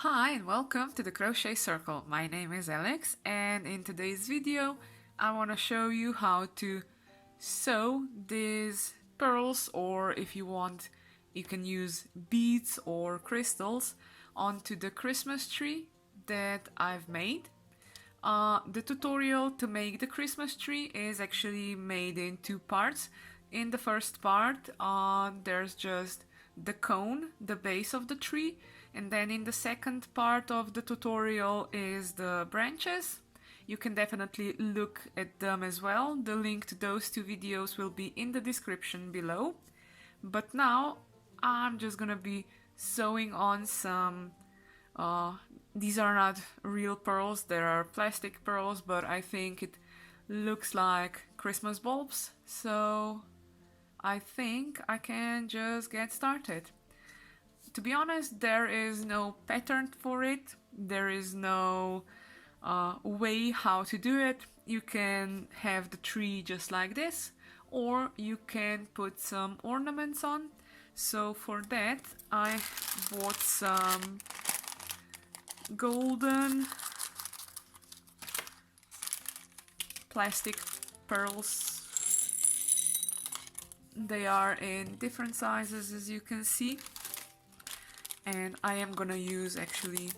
Hi and welcome to the Crochet Circle. My name is Alex and in today's video I want to show you how to sew these pearls, or if you want you can use beads or crystals, onto the Christmas tree that I've made. The tutorial to make the Christmas tree is actually made in two parts. In the first part there's just the cone, the base of the tree, and then in the second part of the tutorial is the branches. You can definitely look at them as well. The link to those two videos will be in the description below. But now I'm just gonna be sewing on some these are not real pearls, they are plastic pearls, but I think it looks like Christmas bulbs, so I think I can just get started. To be honest, there is no pattern for it, there is no way how to do it. You can have the tree just like this, or you can put some ornaments on. So for that I bought some golden plastic pearls. They are in different sizes, as you can see, and I am gonna use actually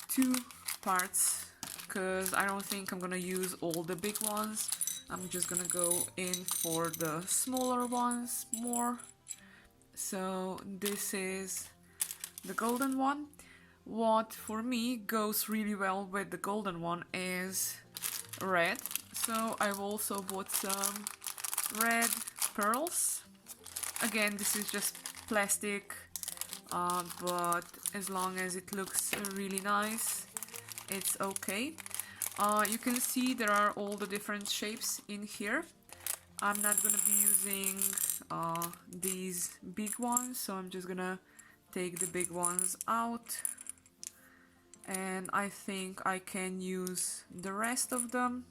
two parts because I don't think I'm gonna use all the big ones. I'm just gonna go in for the smaller ones more. So this is the golden one. What for me goes really well with the golden one is red, so I've also bought some red pearls. Again, this is just plastic, but as long as it looks really nice, it's okay. You can see there are all the different shapes in here. I'm not gonna be using these big ones, so I'm just gonna take the big ones out, and I think I can use the rest of them.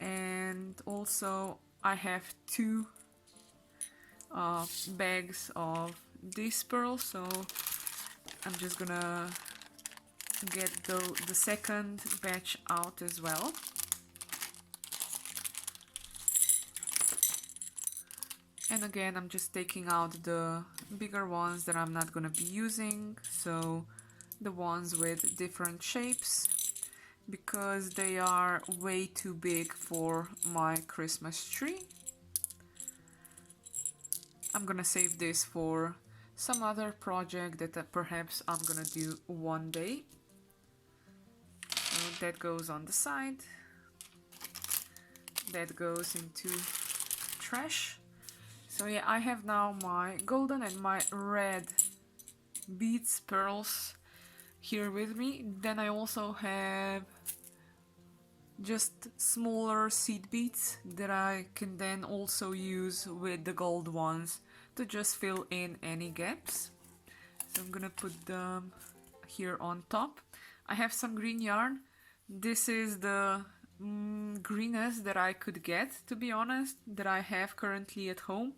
And also I have two bags of these pearls, so I'm just gonna get the second batch out as well. And again, I'm just taking out the bigger ones that I'm not gonna be using, so the ones with different shapes, because they are way too big for my Christmas tree. I'm gonna save this for some other project that perhaps I'm gonna do one day. So that goes on the side. That goes into trash. So yeah, I have now my golden and my red beads, pearls here with me. Then I also have just smaller seed beads that I can then also use with the gold ones to just fill in any gaps. So I'm gonna put them here on top. I have some green yarn. This is the greenest that I could get, to be honest, that I have currently at home.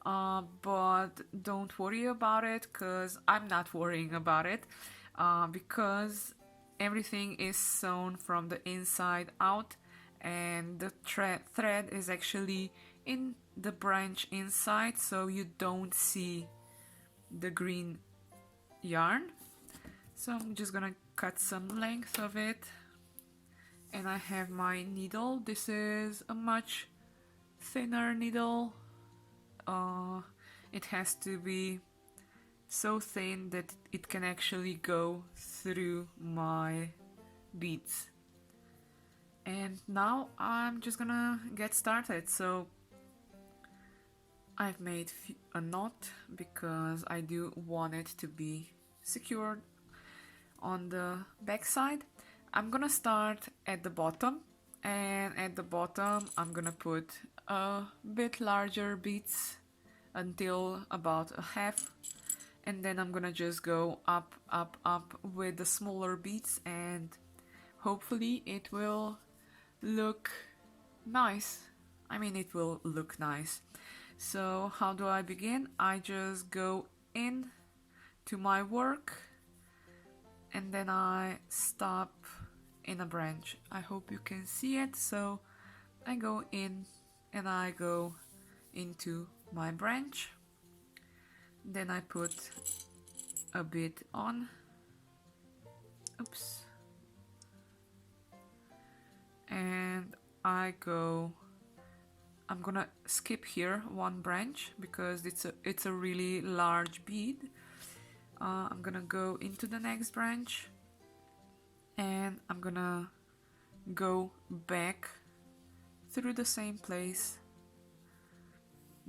But don't worry about it, because I'm not worrying about it, because everything is sewn from the inside out, and the thread is actually in the branch inside, so you don't see the green yarn. So I'm just gonna cut some length of it, and I have my needle. This is a much thinner needle. It has to be so thin that it can actually go through my beads. And now I'm just gonna get started. So I've made a knot because I do want it to be secured on the back side. I'm gonna start at the bottom, and at the bottom I'm gonna put a bit larger beads until about a half, and then I'm gonna just go up, up, up with the smaller beads, and hopefully it will look nice. I mean, it will look nice. So how do I begin? I just go in to my work and then I stop in a branch. I hope you can see it. So I go in and I go into my branch, then I put a bit on, oops, and I'm gonna skip here one branch because it's a really large bead. I'm gonna go into the next branch and I'm gonna go back through the same place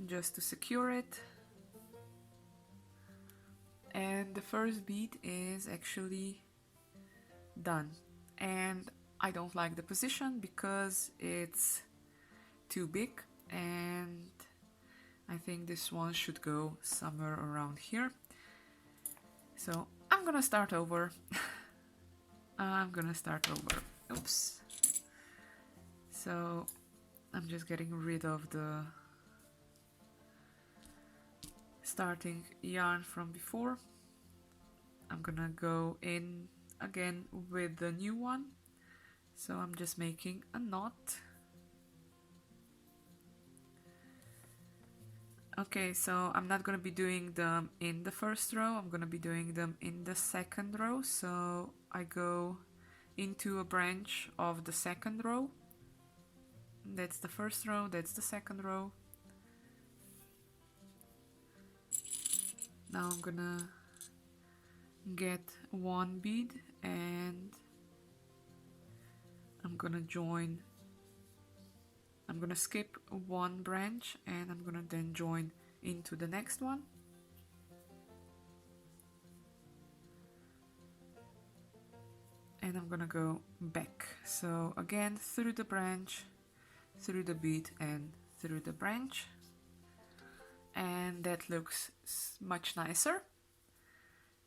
just to secure it. And the first bead is actually done, and I don't like the position because it's too big, and I think this one should go somewhere around here. So I'm gonna start over. Oops. So I'm just getting rid of the starting yarn from before. I'm gonna go in again with the new one. So I'm just making a knot. Okay, so I'm not gonna be doing them in the first row, I'm gonna be doing them in the second row. So I go into a branch of the second row. That's the first row, that's the second row. Now I'm gonna get one bead and I'm gonna skip one branch and I'm gonna then join into the next one. And I'm gonna go back. So again, through the branch, through the bead and through the branch. And that looks much nicer.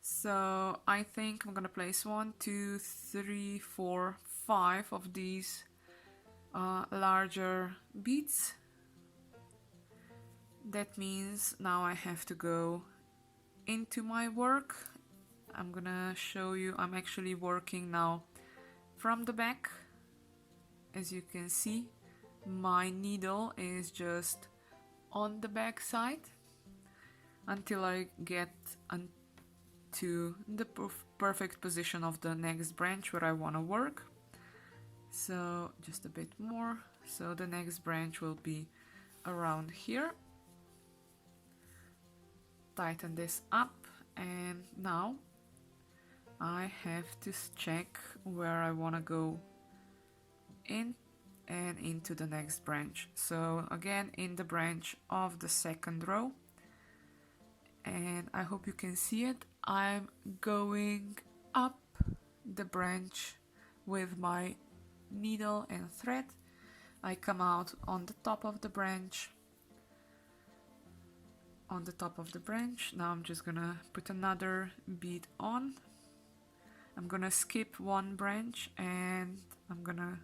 So I think I'm gonna place 1, 2, 3, 4, 5 of these larger beads. That means now I have to go into my work. I'm gonna show you, I'm actually working now from the back. As you can see, my needle is just on the back side until I get to the perfect position of the next branch where I want to work. So just a bit more. So the next branch will be around here. Tighten this up, and now I have to check where I want to go in and into the next branch. So again, in the branch of the second row, and I hope you can see it, I'm going up the branch with my needle and thread. I come out on the top of the branch. Now I'm just gonna put another bead on. I'm gonna skip one branch and I'm gonna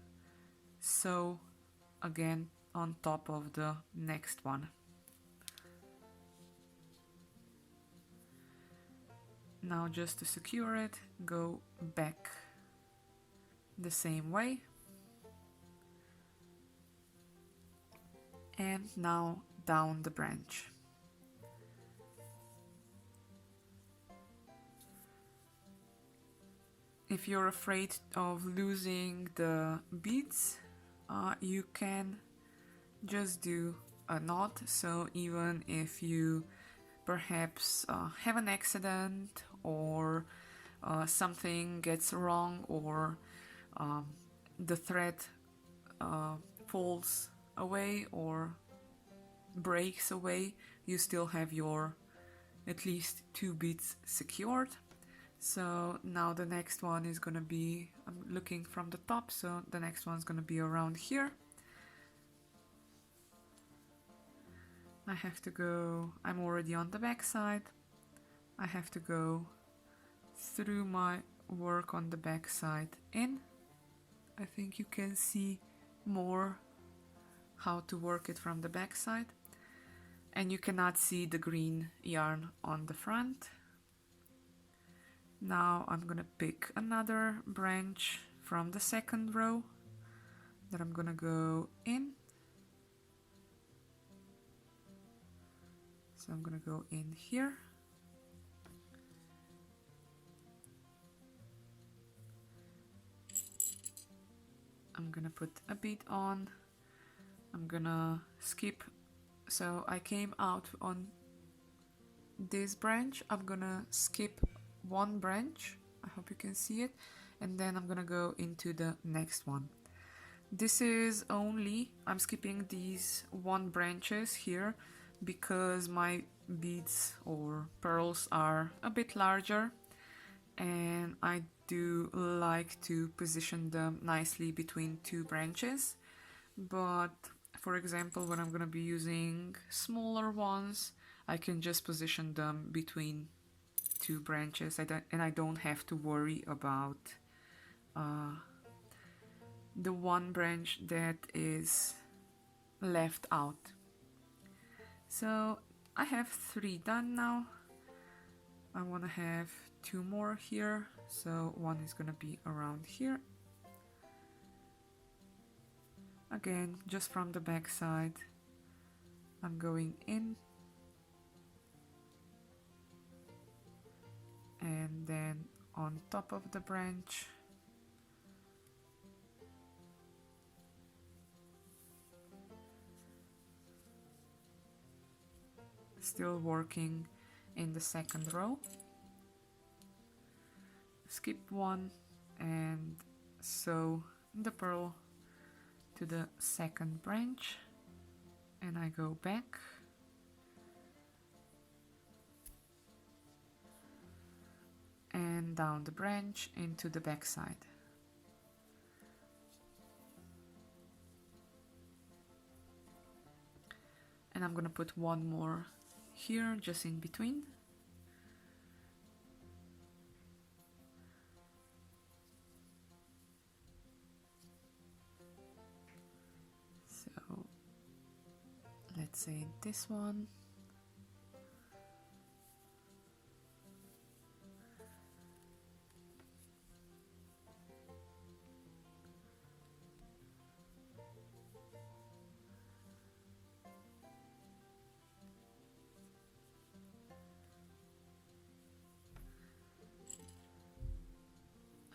sew again on top of the next one. Now just to secure it, go back the same way. And now down the branch. If you're afraid of losing the beads, you can just do a knot. So even if you perhaps have an accident or something gets wrong, or the thread falls away or breaks away, you still have your at least 2 beads secured. So now the next one is gonna be, I'm looking from the top, so the next one's gonna be around here. I have to go, I'm already on the back side. I have to go through my work on the back side in. I think you can see more how to work it from the back side. And you cannot see the green yarn on the front. Now I'm gonna pick another branch from the second row that I'm gonna go in. So I'm gonna go in here. I'm gonna put a bead on. I'm gonna skip. So I came out on this branch. I'm gonna skip one branch. I hope you can see it. And then I'm gonna go into the next one. This is only, I'm skipping these one branches here because my beads or pearls are a bit larger and I do like to position them nicely between two branches. But for example, when I'm gonna be using smaller ones, I can just position them between two branches and I don't have to worry about the one branch that is left out. So I have 3 done now. I want to have 2 more here, so one is gonna be around here. Again, just from the back side, I'm going in and then on top of the branch. Still working in the second row. Skip one and sew the pearl to the second branch, and I go back and down the branch into the back side. And I'm gonna put one more here just in between. So let's say this one.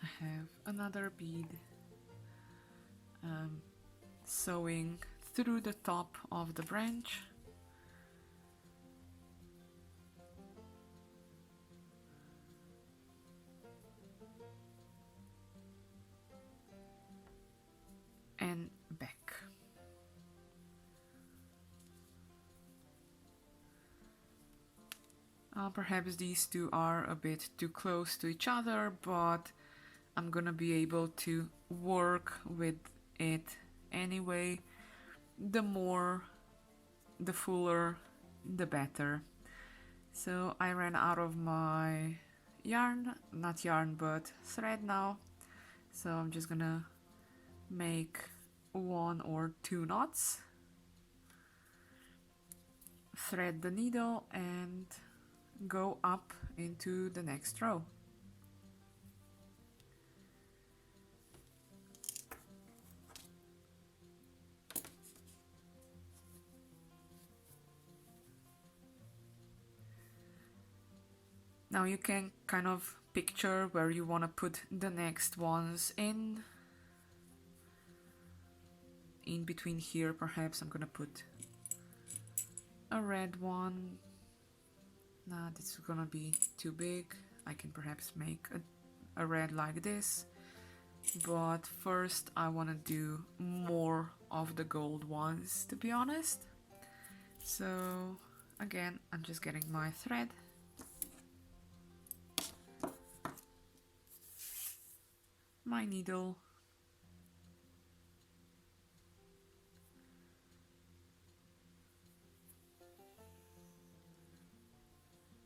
I have another bead sewing through the top of the branch. And back. Perhaps these two are a bit too close to each other, but I'm gonna be able to work with it anyway. The more, the fuller, the better. So I ran out of my yarn, not yarn but thread now. So I'm just gonna make 1 or 2 knots, thread the needle and go up into the next row. Now you can kind of picture where you want to put the next ones in between here. Perhaps I'm gonna put a red one. Nah, this is gonna be too big. I can perhaps make a red like this, but first I want to do more of the gold ones, to be honest. So again, I'm just getting my thread, my needle,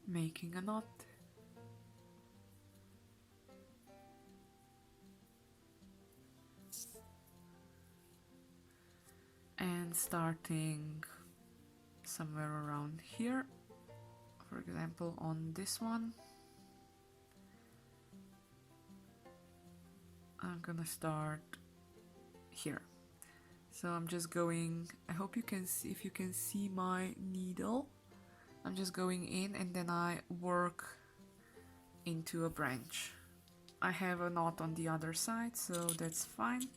making a knot, and starting somewhere around here, for example on this one, I'm gonna start here. So I'm just going, I hope you can see, if you can see my needle, I'm just going in and then I work into a branch. I have a knot on the other side, so that's fine.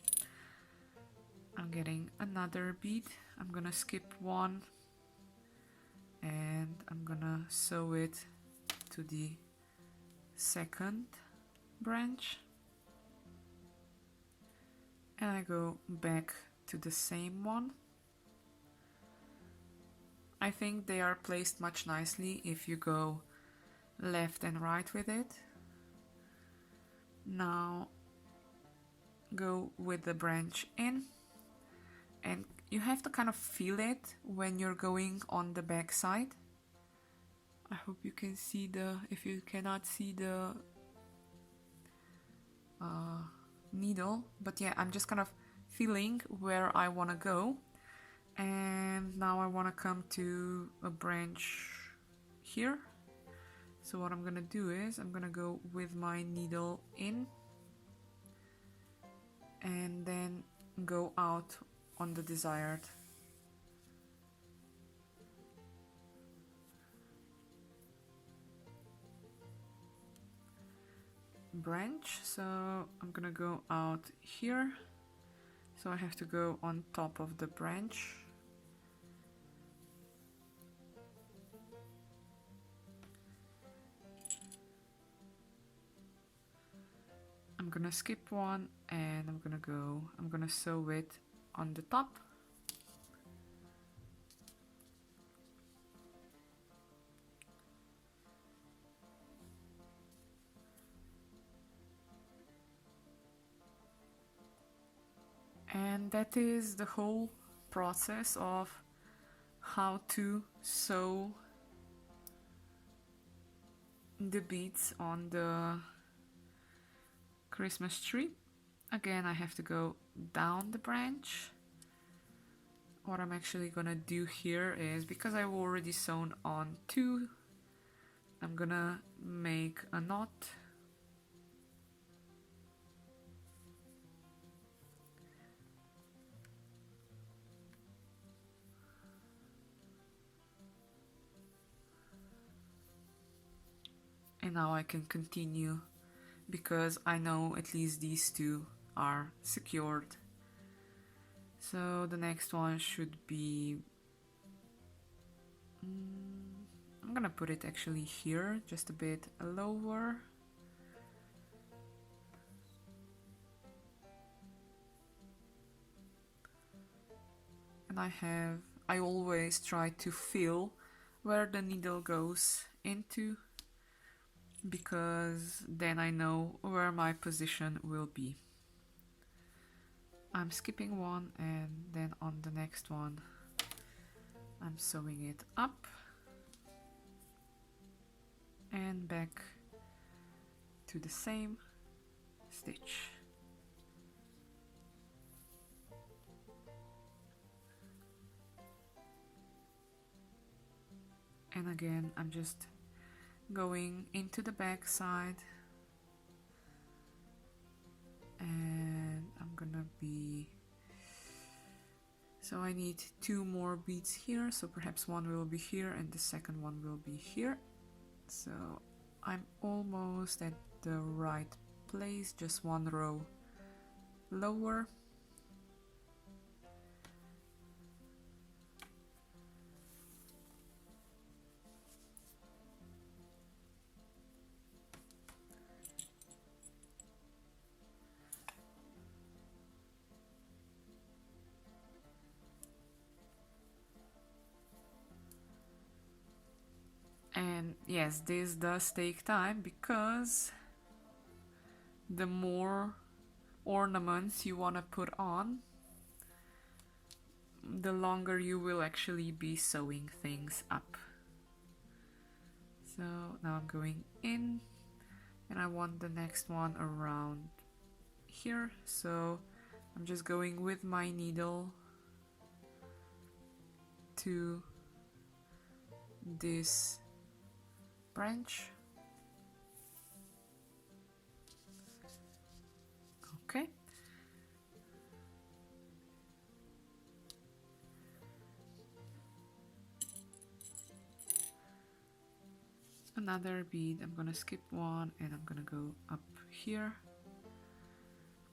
I'm getting another bead. I'm gonna skip one and I'm gonna sew it to the second branch, and I go back to the same one. I think they are placed much nicely if you go left and right with it. Now go with the branch in, and you have to kind of feel it when you're going on the back side. I hope you can see the, if you cannot see the needle, but yeah, I'm just kind of feeling where I want to go. And now I want to come to a branch here. So what I'm gonna do is I'm gonna go with my needle in and then go out on the desired branch. So I'm gonna go out here, so I have to go on top of the branch. I'm gonna skip one and I'm gonna sew it on the top. And that is the whole process of how to sew the beads on the Christmas tree. Again, I have to go down the branch. What I'm actually gonna do here is, because I've already sewn on two, I'm gonna make a knot. And now I can continue, because I know at least these two are secured. So the next one should be, I'm gonna put it actually here, just a bit lower. And I always try to feel where the needle goes into, because then I know where my position will be. I'm skipping one, and then on the next one I'm sewing it up and back to the same stitch. And again, I'm just going into the back side, and I'm gonna be, so I need two more beads here, so perhaps one will be here and the second one will be here. So I'm almost at the right place, just one row lower. And yes, this does take time, because the more ornaments you want to put on, the longer you will actually be sewing things up. So now I'm going in, and I want the next one around here, so I'm just going with my needle to this branch. Okay, another bead. I'm gonna skip one and I'm gonna go up here.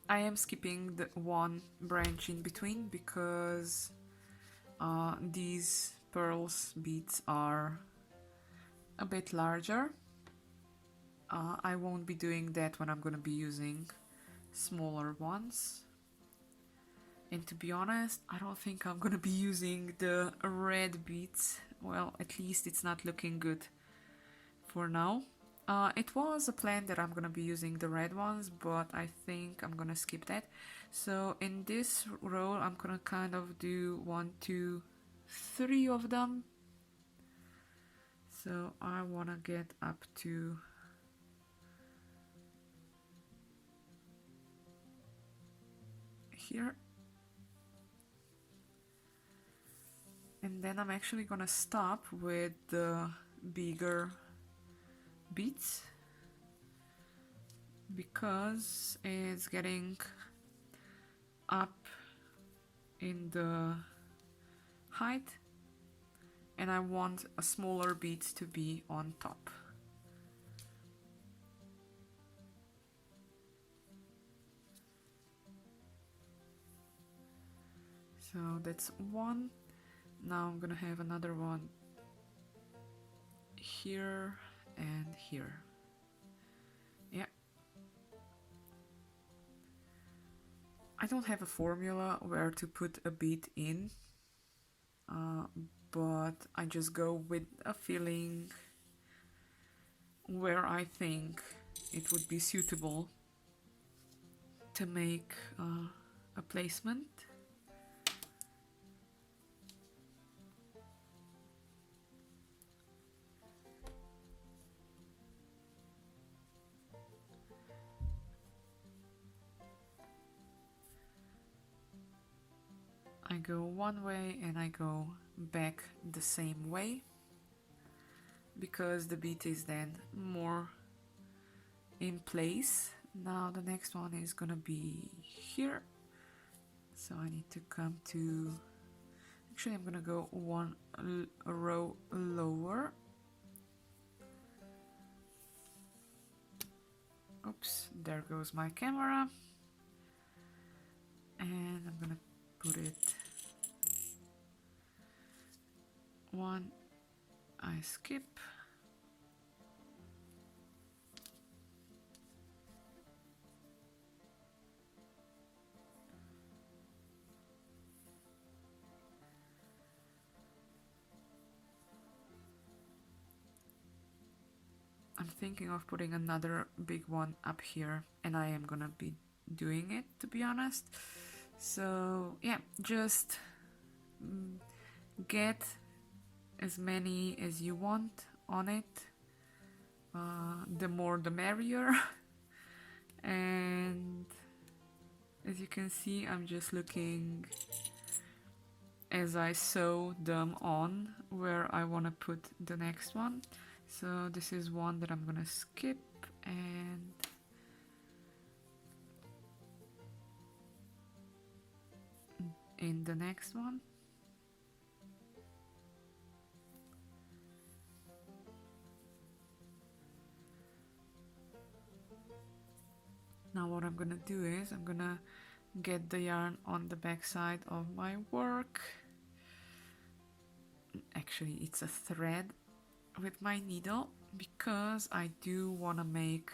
I am skipping the one branch in between because these pearls beads are a bit larger. I won't be doing that when I'm gonna be using smaller ones. And to be honest, I don't think I'm gonna be using the red beads. Well, at least it's not looking good for now. It was a plan that I'm gonna be using the red ones, but I think I'm gonna skip that. So in this row, I'm gonna kind of do 1, 2, 3 of them. So I wanna get up to here. And then I'm actually gonna stop with the bigger beads because it's getting up in the height and I want a smaller beads to be on top. So that's one. Now I'm gonna have another one here and here. Yeah. I don't have a formula where to put a bead in, but I just go with a feeling where I think it would be suitable to make a placement. I go one way and I go back the same way because the bead is then more in place. Now the next one is gonna be here, so I need to come to, actually I'm gonna go one row lower. Oops, there goes my camera. And I'm gonna put it one, I skip. I'm thinking of putting another big one up here, and I am gonna be doing it, to be honest. So yeah, just get as many as you want on it. The more the merrier. And as you can see, I'm just looking as I sew them on where I want to put the next one. So this is one that I'm gonna skip, and in the next one. Now what I'm gonna do is I'm gonna get the yarn on the back side of my work. Actually, it's a thread with my needle because I do want to make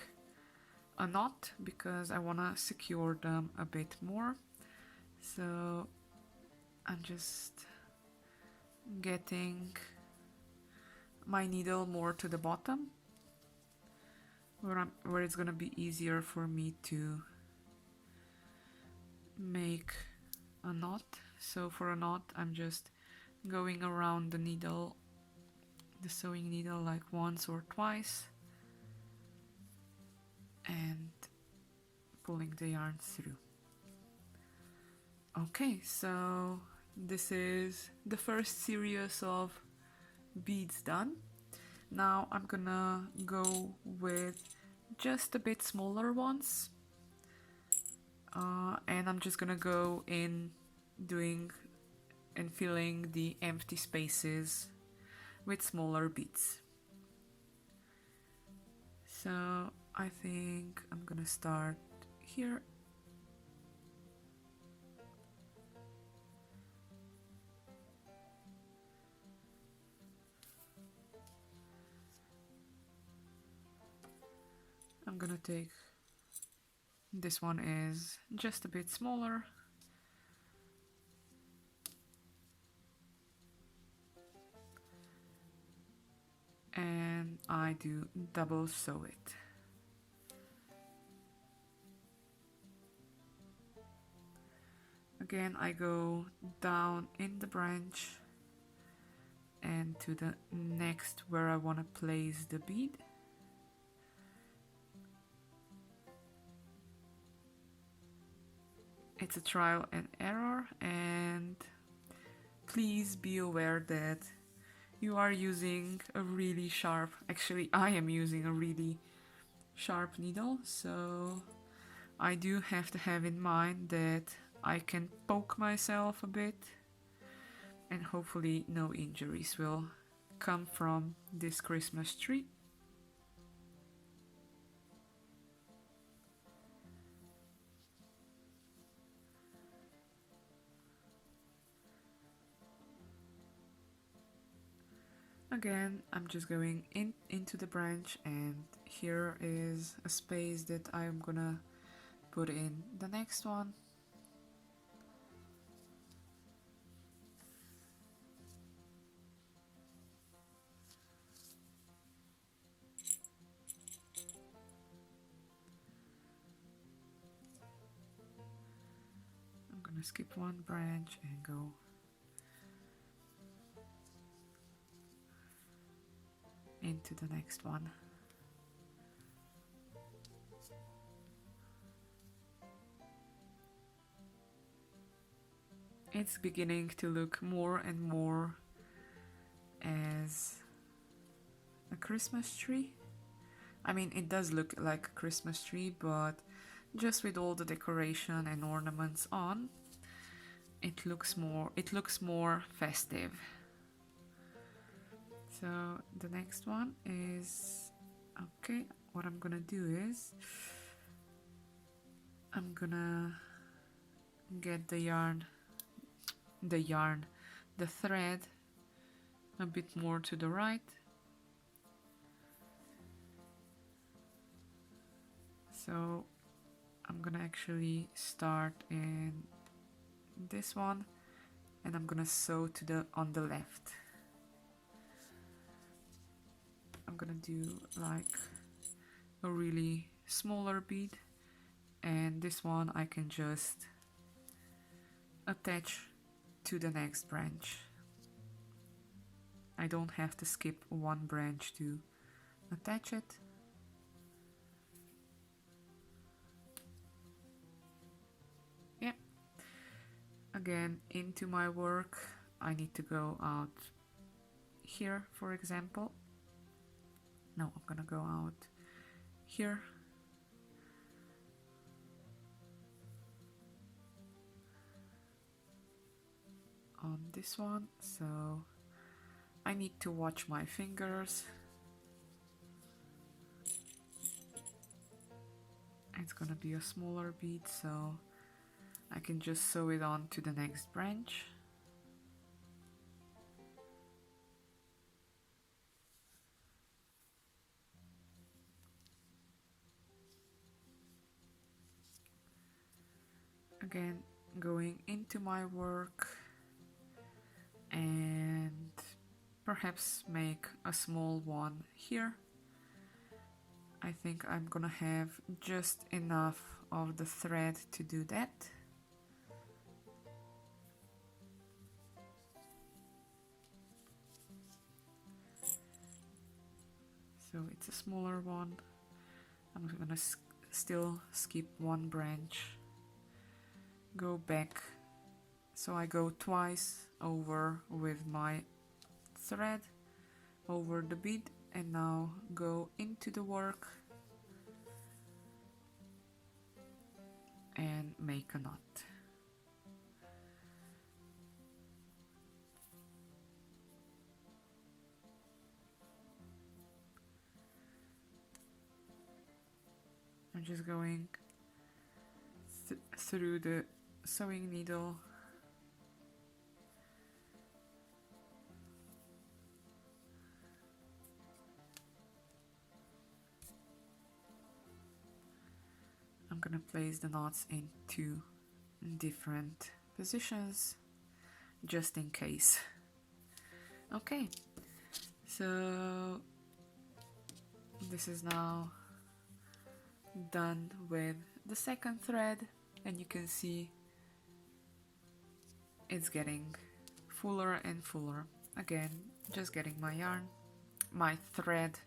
a knot because I want to secure them a bit more. So I'm just getting my needle more to the bottom where it's gonna be easier for me to make a knot. So for a knot, I'm just going around the needle, the sewing needle, like once or twice and pulling the yarn through. Okay, so this is the first series of beads done. Now I'm gonna go with just a bit smaller ones, and I'm just gonna go in doing and filling the empty spaces with smaller beads. So I think I'm gonna start here. I'm gonna take, this one is just a bit smaller. And I do double sew it. Again, I go down in the branch and to the next where I want to place the bead. It's a trial and error, and please be aware that you are using a really sharp, actually I am using a really sharp needle, so I do have to have in mind that I can poke myself a bit, and hopefully no injuries will come from this Christmas tree. Again, I'm just going into the branch, and here is a space that I'm gonna put in the next one. I'm gonna skip one branch and go into the next one. It's beginning to look more and more as a Christmas tree. I mean, it does look like a Christmas tree, but just with all the decoration and ornaments on, it looks more festive. So the next one is, okay, what I'm gonna do is I'm gonna get the thread a bit more to the right. So I'm gonna actually start in this one, and I'm gonna sew on the left. I'm gonna do like a really smaller bead, and this one I can just attach to the next branch. I don't have to skip one branch to attach it. Yeah. Again, into my work, I need to go out here, for example. No, I'm gonna go out here. On this one, so I need to watch my fingers. It's gonna be a smaller bead, so I can just sew it on to the next branch. Again, going into my work, and perhaps make a small one here. I think I'm gonna have just enough of the thread to do that. So it's a smaller one. I'm gonna still skip one branch, go back, so I go twice over with my thread over the bead, and now go into the work and make a knot. I'm just going through the sewing needle. I'm gonna place the knots in 2 different positions just in case. Okay, so this is now done with the second thread, and you can see it's getting fuller and fuller. Again, just getting my yarn, my thread,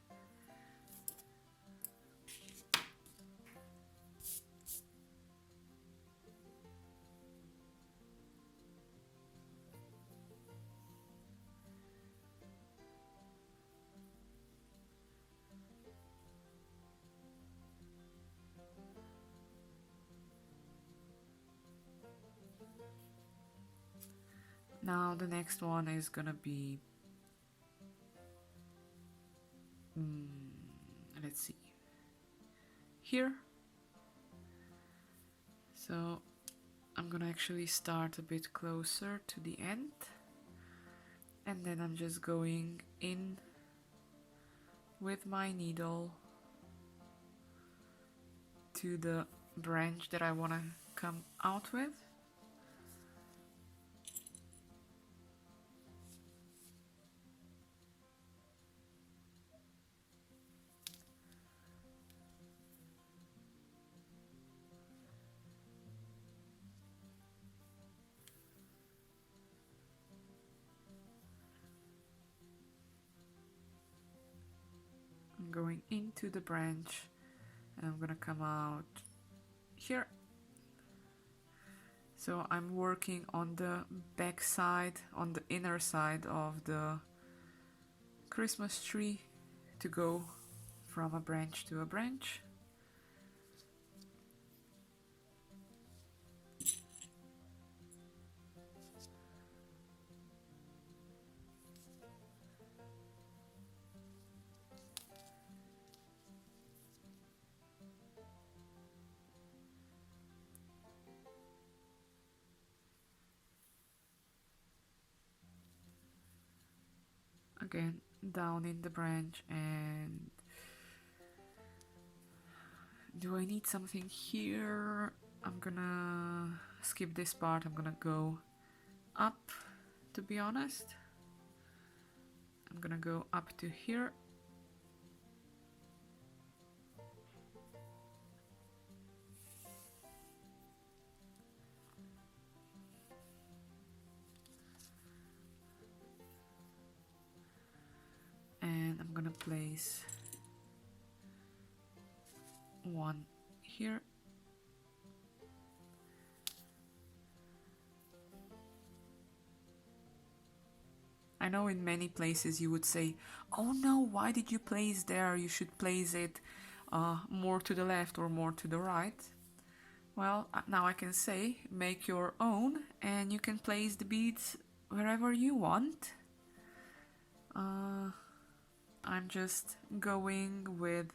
now the next one is gonna be let's see, here. So I'm gonna actually start a bit closer to the end, and then I'm just going in with my needle to the branch that I want to come out with. I'm going into the branch and I'm gonna come out here. So I'm working on the back side, on the inner side of the Christmas tree to go from a branch to a branch. Again, down in the branch. And do I need something here? I'm gonna skip this part. I'm gonna go up, to be honest. I'm gonna go up to here. And I'm gonna place one here. I know in many places you would say, oh no, why did you place there? You should place it more to the left or more to the right. Well, now I can say, make your own, and you can place the beads wherever you want. I'm just going with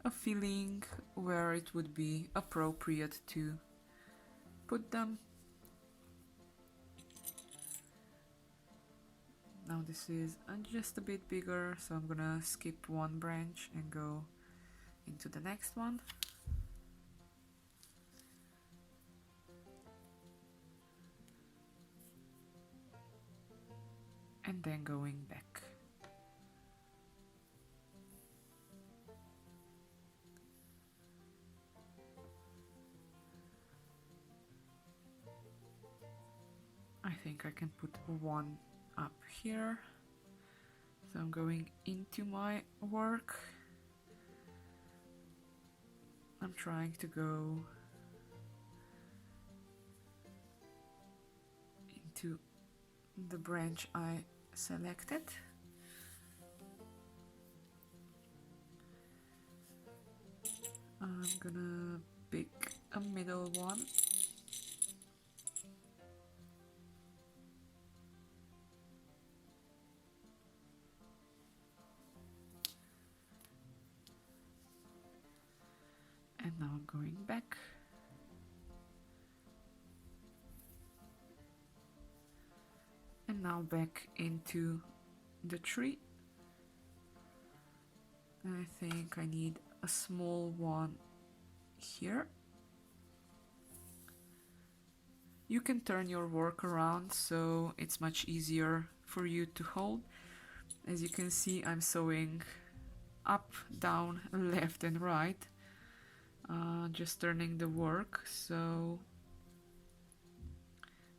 a feeling where it would be appropriate to put them. Now this is just a bit bigger, so I'm gonna skip one branch and go into the next one. And then going back. I think I can put one up here. So I'm going into my work. I'm trying to go into the branch I selected. I'm gonna pick a middle one. And now I'm going back. And now back into the tree. I think I need a small one here. You can turn your work around so it's much easier for you to hold. As you can see, I'm sewing up, down, left and right, just turning the work, so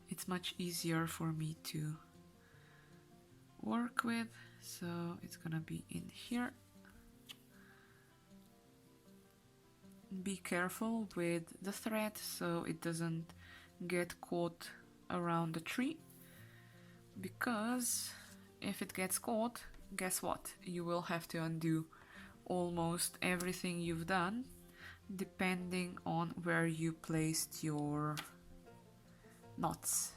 it's much easier for me to work with. So it's gonna be in here. Be careful with the thread so it doesn't get caught around the tree, because if it gets caught, guess what? You will have to undo almost everything you've done, depending on where you placed your knots.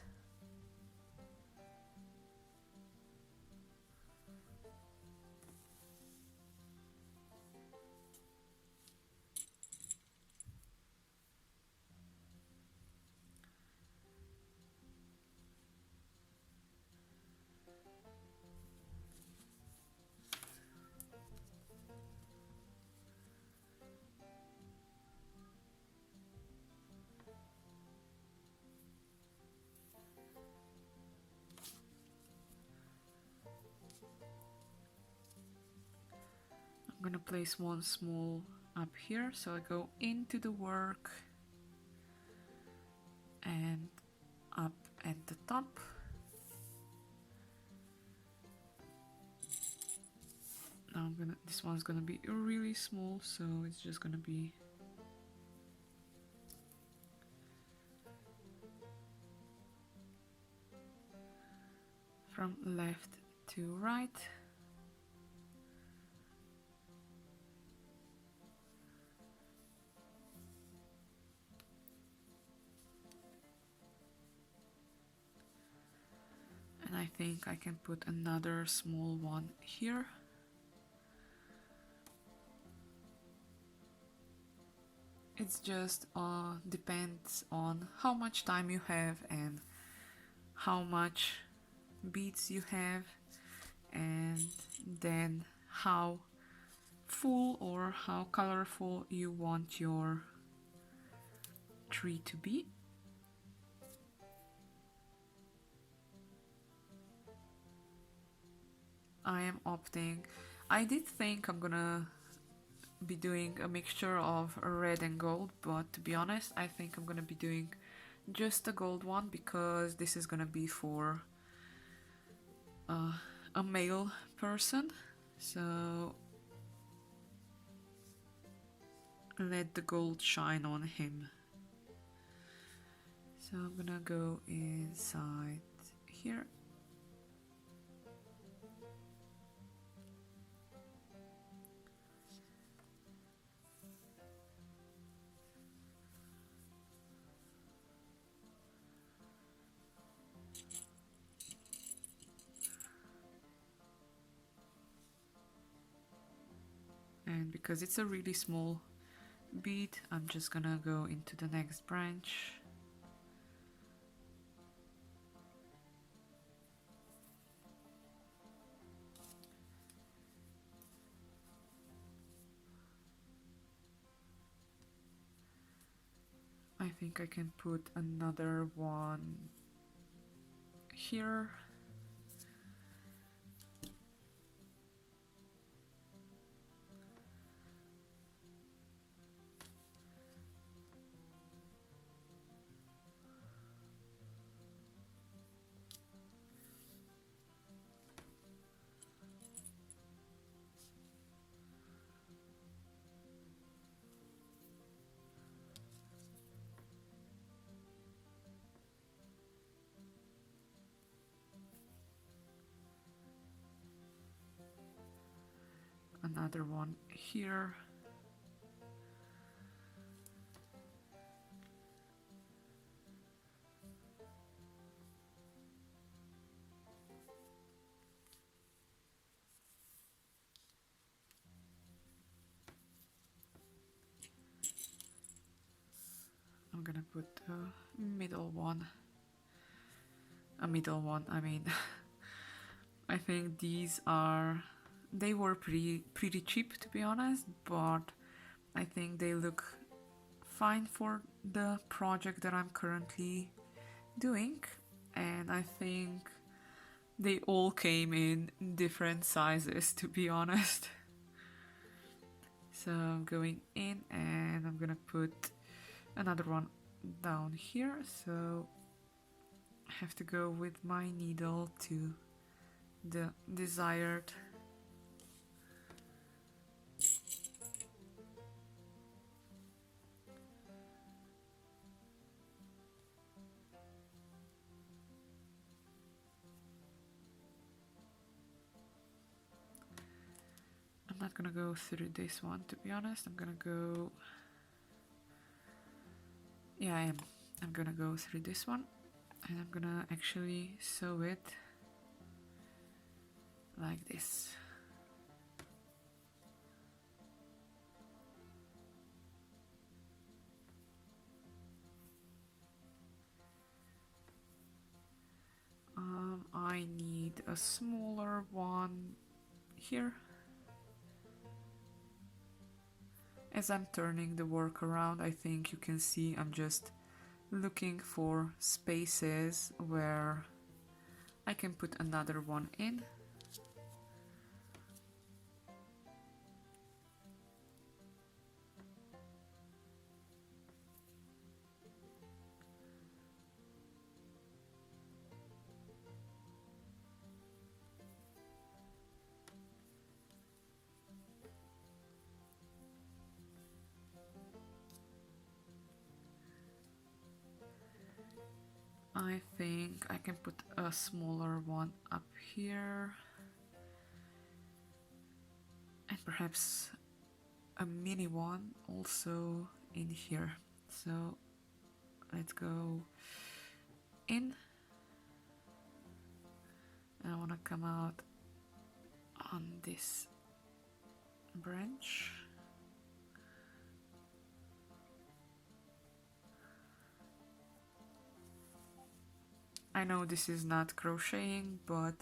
I'm gonna place one small up here, so I go into the work and up at the top. Now this one's gonna be really small, so it's just gonna be from left to right. And I think I can put another small one here. It's just depends on how much time you have and how much beads you have, and then how full or how colorful you want your tree to be. I am opting, I did think I'm gonna be doing a mixture of red and gold, but to be honest, I think I'm gonna be doing just a gold one, because this is gonna be for a male person, so let the gold shine on him. So I'm gonna go inside here. And because it's a really small bead, I'm just gonna go into the next branch. I think I can put another one here. Another one here. gonna put a middle one. I mean. I think they were pretty cheap, to be honest, but I think they look fine for the project that I'm currently doing, and I think they all came in different sizes, to be honest. So I'm going in and I'm gonna put another one down here, so I have to go with my needle to the desired I'm not gonna go through this one, to be honest. I'm gonna go... Yeah, I am. I'm gonna go through this one, and I'm gonna actually sew it like this. I need a smaller one here. As I'm turning the work around, I think you can see I'm just looking for spaces where I can put another one in. I think I can put a smaller one up here, and perhaps a mini one also in here. So let's go in, and I want to come out on this branch. I know this is not crocheting, but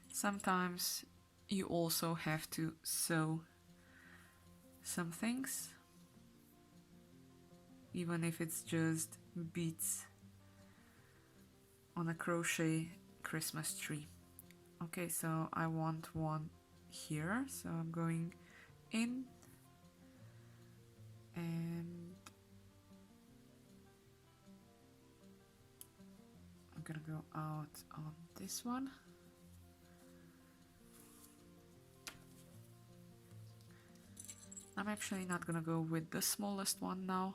sometimes you also have to sew some things, even if it's just beads on a crochet Christmas tree. Okay, so I want one here, so I'm going in and I'm gonna go out on this one. I'm actually not gonna go with the smallest one now.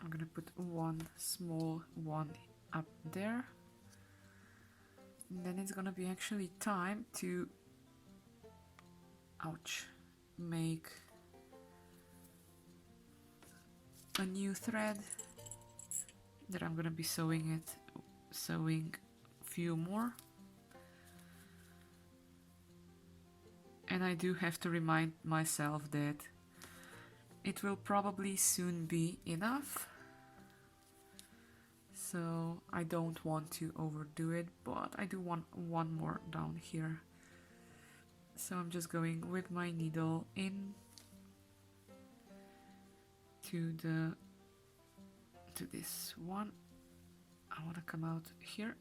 I'm gonna put one small one up there, and then it's gonna be actually time to, ouch, make a new thread that I'm gonna be sewing a few more. And I do have to remind myself that it will probably soon be enough, so I don't want to overdo it, but I do want one more down here. So I'm just going with my needle in to this one. I want to come out here.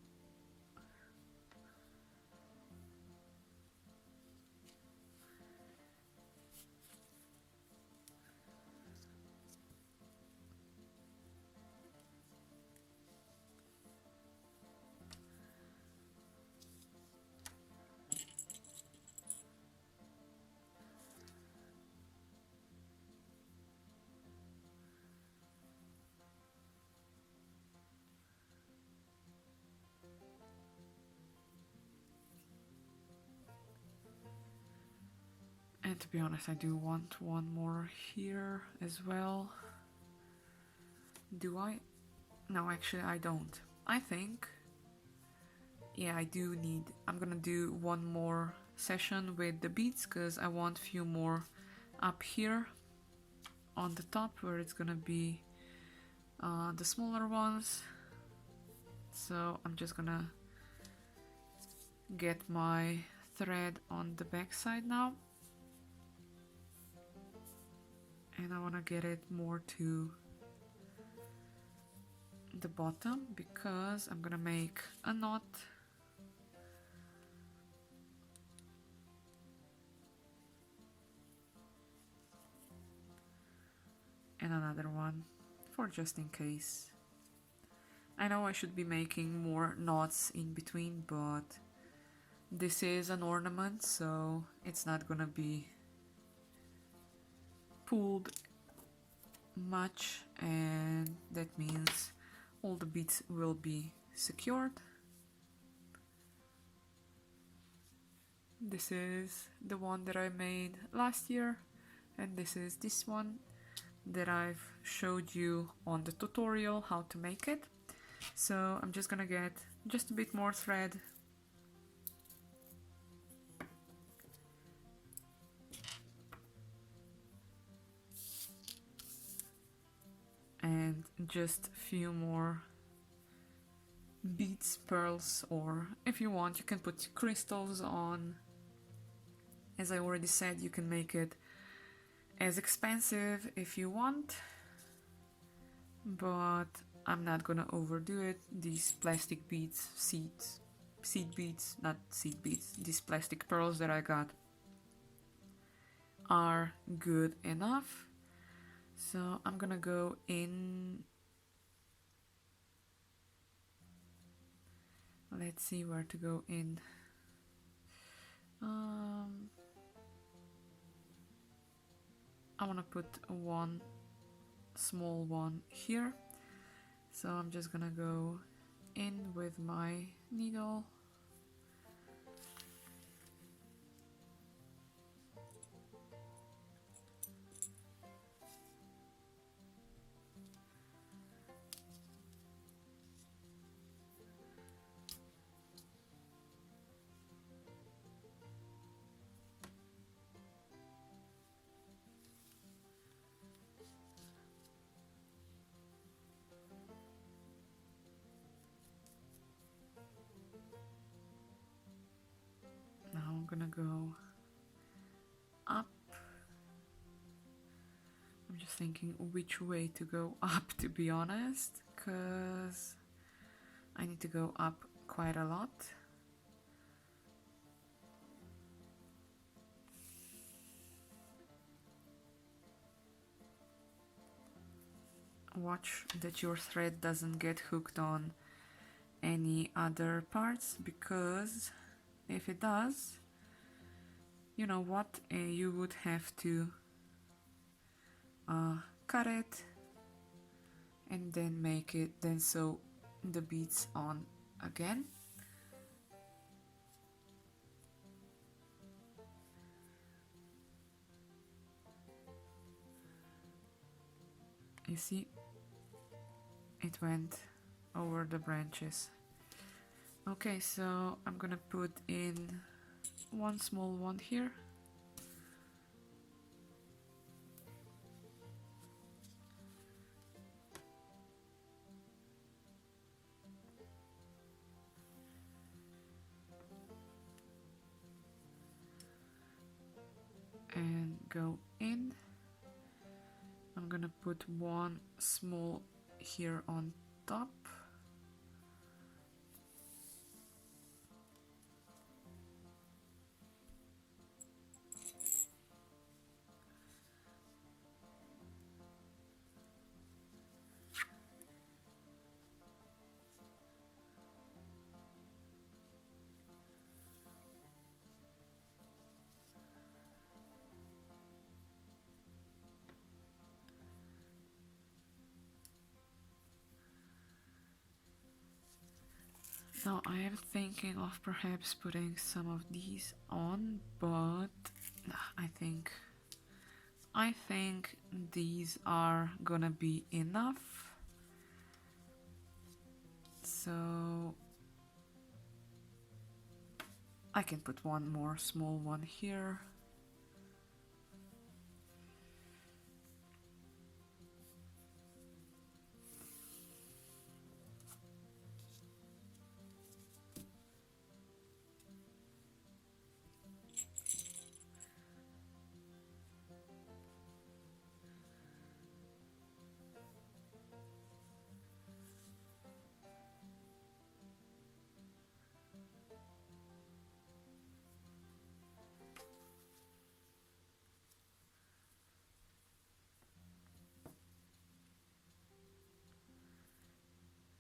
And to be honest, I do want one more here as well. Do I? No, actually I don't. I think, yeah, I do need, I'm gonna do one more session with the beads because I want a few more up here on the top where it's gonna be the smaller ones. So I'm just gonna get my thread on the back side now, and I want to get it more to the bottom because I'm gonna make a knot and another one for just in case. I know I should be making more knots in between, but this is an ornament, so it's not gonna be pulled much, and that means all the beads will be secured. This is the one that I made last year, and this is this one that I've showed you on the tutorial how to make it. So I'm just gonna get just a bit more thread and just a few more beads, pearls, or if you want you can put crystals on. As I already said, you can make it as expensive if you want, but I'm not gonna overdo it. These plastic beads, seed beads, not seed beads, these plastic pearls that I got are good enough. So I'm gonna go in, let's see where to go in. I want to put one small one here, so I'm just gonna go in with my needle. Now I'm gonna go up. I'm just thinking which way to go up, to be honest, because I need to go up quite a lot. Watch that your thread doesn't get hooked on any other parts, because if it does, you know what, you would have to cut it and then make it, then sew the beads on again. You see, it went over the branches. Okay, so I'm gonna put in one small one here. And go in. I'm gonna put one small here on top. Now I am thinking of perhaps putting some of these on, but I think these are gonna be enough. So I can put one more small one here.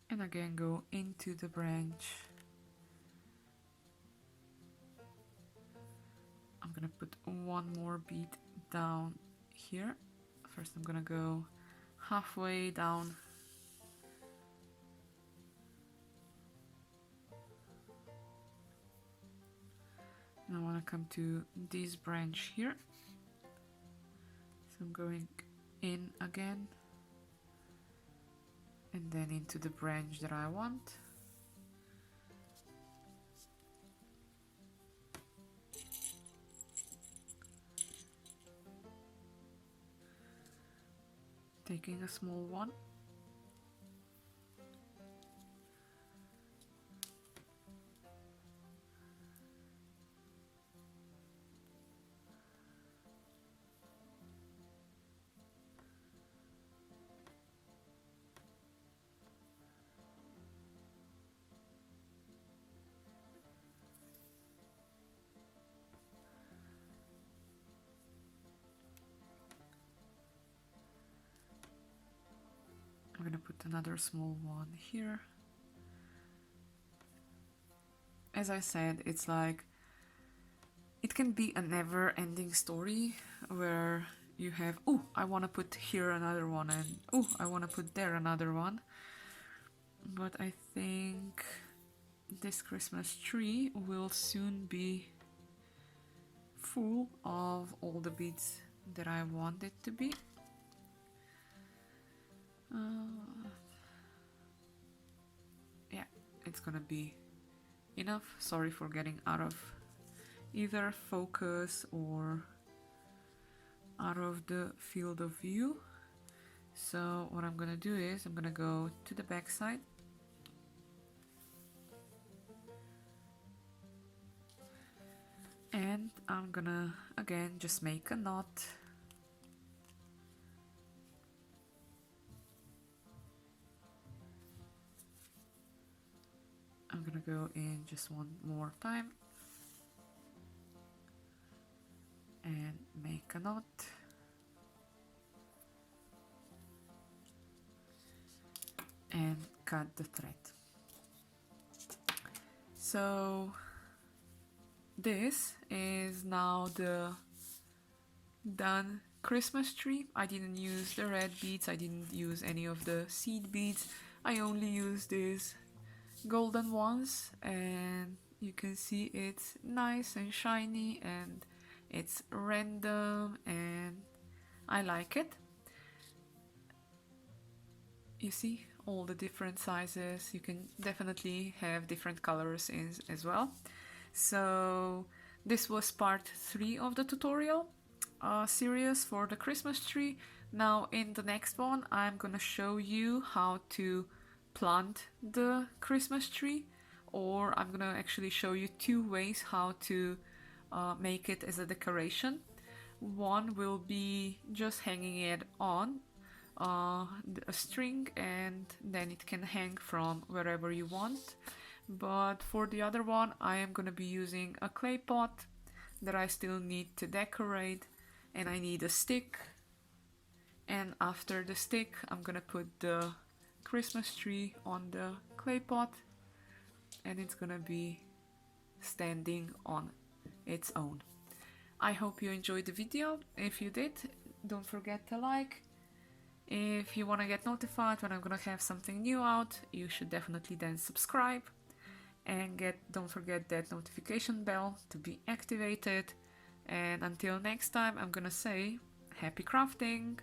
And again go into the branch. I'm gonna put one more bead down here. First I'm gonna go halfway down. And I wanna come to this branch here. So I'm going in again. And then into the branch that I want. Taking a small one. I'm gonna put another small one here. As I said, it's like it can be a never-ending story where you have, oh, I want to put here another one, and oh, I want to put there another one. But I think this Christmas tree will soon be full of all the beads that I want it to be. Yeah, it's gonna be enough. Sorry for getting out of either focus or out of the field of view. So what I'm gonna do is I'm gonna go to the back side. And I'm gonna again just make a knot. I'm gonna go in just one more time and make a knot. And cut the thread. So this is now the done Christmas tree. I didn't use the red beads, I didn't use any of the seed beads. I only used these golden ones, and you can see it's nice and shiny and it's random and I like it. You see all the different sizes. You can definitely have different colors in as well. So this was part 3 of the tutorial series for the Christmas tree. Now in the next one I'm gonna show you how to plant the Christmas tree, or I'm gonna actually show you 2 ways how to make it as a decoration. One will be just hanging it on a string, and then it can hang from wherever you want. But for the other one I am gonna be using a clay pot that I still need to decorate, and I need a stick, and after the stick I'm gonna put the Christmas tree on the clay pot and it's gonna be standing on its own. I hope you enjoyed the video. If you did, don't forget to like. If you want to get notified when I'm gonna have something new out, you should definitely then subscribe and don't forget that notification bell to be activated And until next time, I'm gonna say happy crafting!